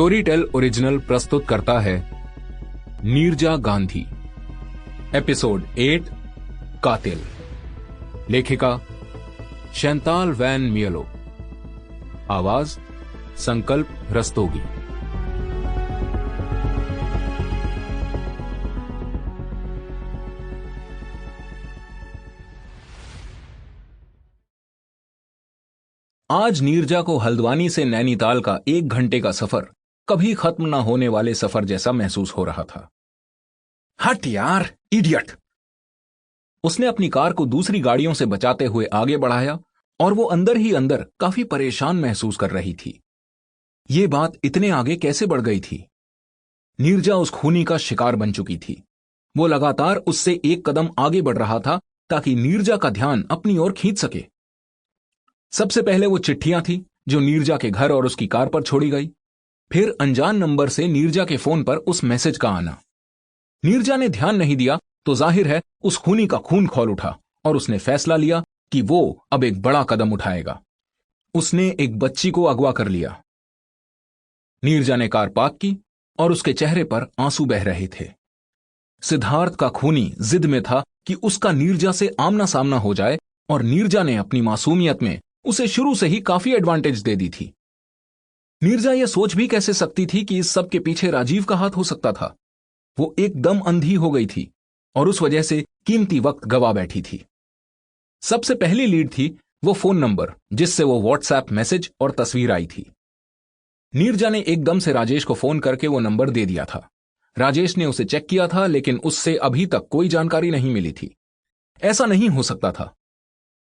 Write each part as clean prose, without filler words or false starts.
Story tell original प्रस्तुत करता है नीरजा गांधी। एपिसोड 8 कातिल। लेखिका शैंताल वैन मियलो। आवाज संकल्प रस्तोगी। आज नीरजा को हल्द्वानी से नैनीताल का 1 घंटे का सफर कभी खत्म न होने वाले सफर जैसा महसूस हो रहा था। हट यार, इडियट! उसने अपनी कार को दूसरी गाड़ियों से बचाते हुए आगे बढ़ाया और वो अंदर ही अंदर काफी परेशान महसूस कर रही थी। ये बात इतने आगे कैसे बढ़ गई थी? नीरजा उस खूनी का शिकार बन चुकी थी। वो लगातार उससे 1 कदम आगे बढ़ रहा था ताकि नीरजा का ध्यान अपनी ओर खींच सके। सबसे पहले वो चिट्ठियां थी जो नीरजा के घर और उसकी कार पर छोड़ी गई। फिर अनजान नंबर से नीरजा के फोन पर उस मैसेज का आना। नीरजा ने ध्यान नहीं दिया तो जाहिर है उस खूनी का खून खौल उठा और उसने फैसला लिया कि वो अब एक बड़ा कदम उठाएगा। उसने एक बच्ची को अगवा कर लिया। नीरजा ने कार पार्क की और उसके चेहरे पर आंसू बह रहे थे। सिद्धार्थ का खूनी जिद में था कि उसका नीरजा से आमना सामना हो जाए और नीरजा ने अपनी मासूमियत में उसे शुरू से ही काफी एडवांटेज दे दी थी। नीरजा यह सोच भी कैसे सकती थी कि इस सब के पीछे राजीव का हाथ हो सकता था। वो एकदम अंधी हो गई थी और उस वजह से कीमती वक्त गवा बैठी थी। सबसे पहली लीड थी वो फोन नंबर जिससे वो व्हाट्सएप मैसेज और तस्वीर आई थी। नीरजा ने एकदम से राजेश को फोन करके वो नंबर दे दिया था। राजेश ने उसे चेक किया था लेकिन उससे अभी तक कोई जानकारी नहीं मिली थी। ऐसा नहीं हो सकता था।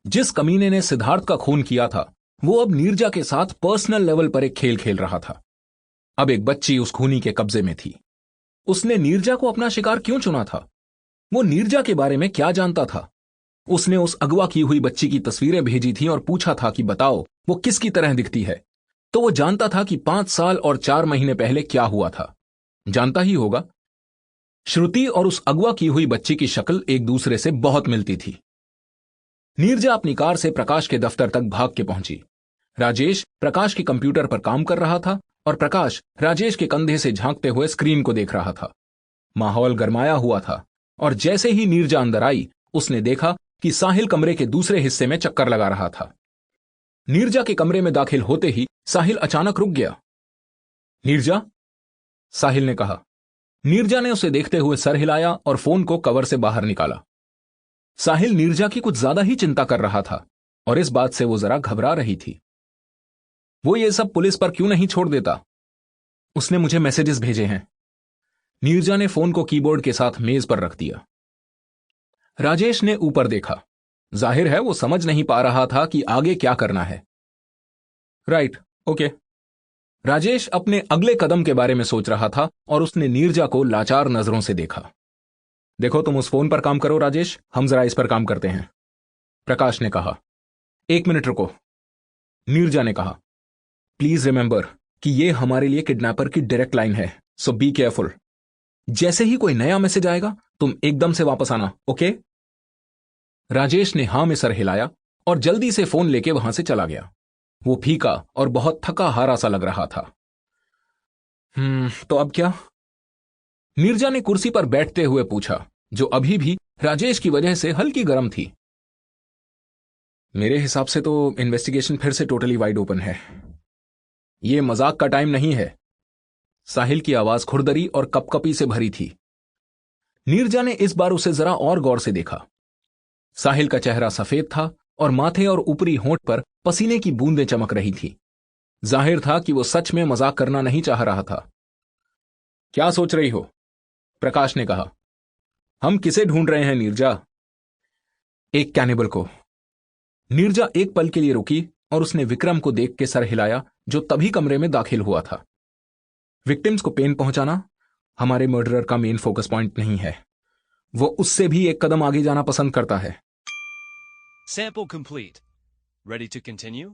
जिस कमीने ने सिद्धार्थ का खून किया था वो अब नीरजा के साथ पर्सनल लेवल पर एक खेल खेल रहा था। अब एक बच्ची उस खूनी के कब्जे में थी। उसने नीरजा को अपना शिकार क्यों चुना था? वो नीरजा के बारे में क्या जानता था? उसने उस अगवा की हुई बच्ची की तस्वीरें भेजी थी और पूछा था कि बताओ वो किसकी तरह दिखती है। तो वो जानता था कि 5 साल और 4 महीने पहले क्या हुआ था। जानता ही होगा। श्रुति और उस अगवा की हुई बच्ची की शक्ल एक दूसरे से बहुत मिलती थी। नीरजा अपनी कार से प्रकाश के दफ्तर तक भाग के पहुंची। राजेश प्रकाश के कंप्यूटर पर काम कर रहा था और प्रकाश राजेश के कंधे से झांकते हुए स्क्रीन को देख रहा था। माहौल गरमाया हुआ था और जैसे ही नीरजा अंदर आई उसने देखा कि साहिल कमरे के दूसरे हिस्से में चक्कर लगा रहा था। नीरजा के कमरे में दाखिल होते ही साहिल अचानक रुक गया। नीरजा, साहिल ने कहा। नीरजा ने उसे देखते हुए सर हिलाया और फोन को कवर से बाहर निकाला। साहिल नीरजा की कुछ ज्यादा ही चिंता कर रहा था और इस बात से वो जरा घबरा रही थी। वो ये सब पुलिस पर क्यों नहीं छोड़ देता? उसने मुझे मैसेजेस भेजे हैं। नीरजा ने फोन को कीबोर्ड के साथ मेज पर रख दिया। राजेश ने ऊपर देखा। जाहिर है वो समझ नहीं पा रहा था कि आगे क्या करना है। Right, okay. राजेश अपने अगले कदम के बारे में सोच रहा था और उसने नीरजा को लाचार नजरों से देखा। देखो, तुम उस फोन पर काम करो राजेश, हम जरा इस पर काम करते हैं, प्रकाश ने कहा। 1 मिनट रुको, नीरजा ने कहा। प्लीज रिमेंबर कि यह हमारे लिए किडनैपर की डायरेक्ट लाइन है, सो बी केयरफुल। जैसे ही कोई नया मैसेज आएगा तुम एकदम से वापस आना, ओके? राजेश ने हां में सर हिलाया और जल्दी से फोन लेके वहां से चला गया। वो फीका और बहुत थका हारा सा लग रहा था। तो अब क्या? नीरजा ने कुर्सी पर बैठते हुए पूछा, जो अभी भी राजेश की वजह से हल्की गर्म थी। मेरे हिसाब से तो इन्वेस्टिगेशन फिर से टोटली वाइड ओपन है। यह मजाक का टाइम नहीं है। साहिल की आवाज खुरदरी और कपकपी से भरी थी। नीरजा ने इस बार उसे जरा और गौर से देखा। साहिल का चेहरा सफेद था और माथे और ऊपरी होंठ पर पसीने की बूंदें चमक रही थी। जाहिर था कि वो सच में मजाक करना नहीं चाह रहा था। क्या सोच रही हो? प्रकाश ने कहा। हम किसे ढूंढ रहे हैं नीरजा? एक कैनिबल को। नीरजा एक पल के लिए रुकी और उसने विक्रम को देख के सर हिलाया जो तभी कमरे में दाखिल हुआ था। विक्टिम्स को पेन पहुंचाना हमारे मर्डरर का मेन फोकस पॉइंट नहीं है। वो उससे भी 1 कदम आगे जाना पसंद करता है। Sample complete. Ready to continue?